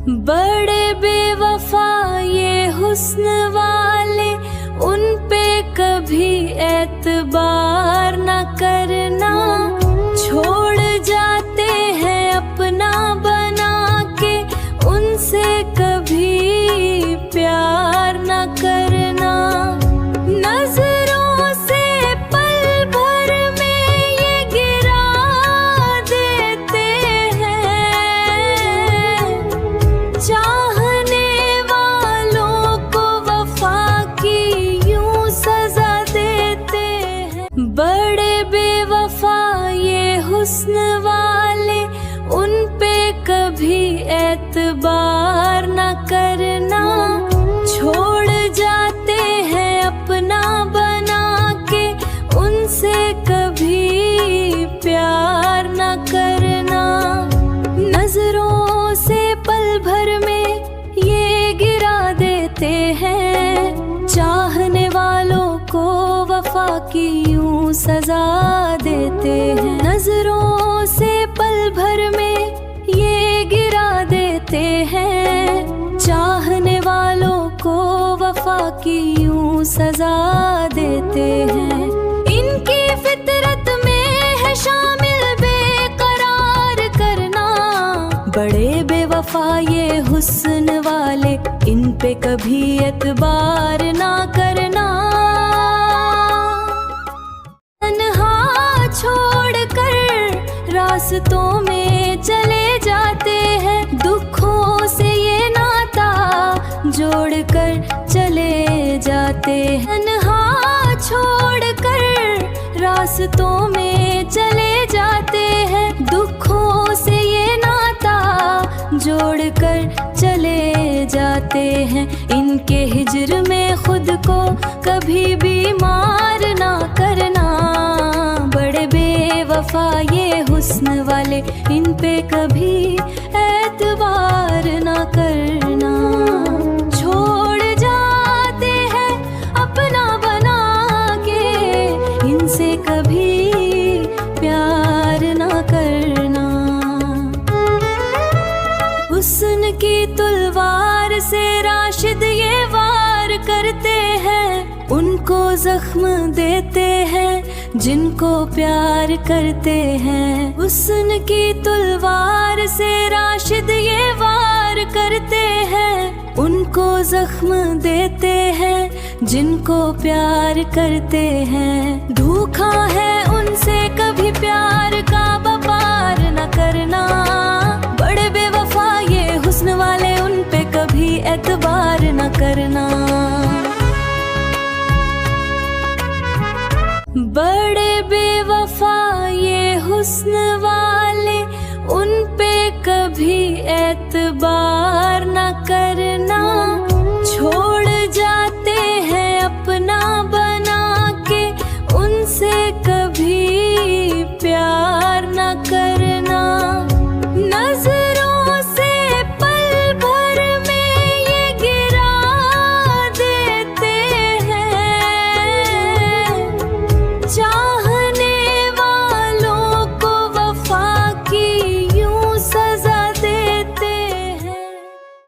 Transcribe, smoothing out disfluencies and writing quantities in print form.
बड़े बेवफा ये हुस्न वाले, उन पे कभी एतबार न करना। छोड़ जाते हैं अपना बना के, उनसे कभी प्यार न करना। नजरों से पल भर में ये गिरा देते हैं, चाहने वालों को वफा की यूं सजा देते हैं। बड़े बेवफा ये हुस्न वाले, उन पे कभी एतबार न करना। छोड़ जाते हैं अपना बना के, उनसे कभी प्यार न करना। नजरों से पल भर में ये गिरा देते हैं, चाहने वालों को वफा की यूं सजा देते हैं। नजरों से पल भर में ये गिरा देते हैं, चाहने वालों को वफा की यूं सजा देते हैं। इनकी फितरत में है शामिल बेकरार करना। बड़े बेवफा ये हुस्न वाले, इन पे कभी एतबार ना करना। तन्हा छोड़कर रास्तों में चले जाते हैं, दुखों से ये नाता जोड़कर चले जाते हैं। तन्हा छोड़कर रास्तों में चले जाते हैं, दुखों से ये नाता जोड़कर चले जाते हैं। इनके हिज्र में खुद को कभी बीमार ना करना। बड़े बेवफा ये हुस्न वाले, इन पे कभी एतबार ना करना। छोड़ जाते हैं अपना बना के, इनसे कभी प्यार ना करना। हुस्न की तलवार से राशिद ये वार करते हैं, उनको जख्म देते हैं जिनको प्यार करते हैं। हुस्न की तलवार से राशिद ये वार करते हैं, उनको जख्म देते हैं जिनको प्यार करते हैं। धोखा है उनसे कभी प्यार का व्यापार न करना। बड़े बेवफा ये हुस्न वाले, उन पे कभी एतबार न करना। बड़े बेवफा ये हुस्न वाले, उन पे कभी एतबार न करना। छोड़ जाते हैं अपना बना के, उनसे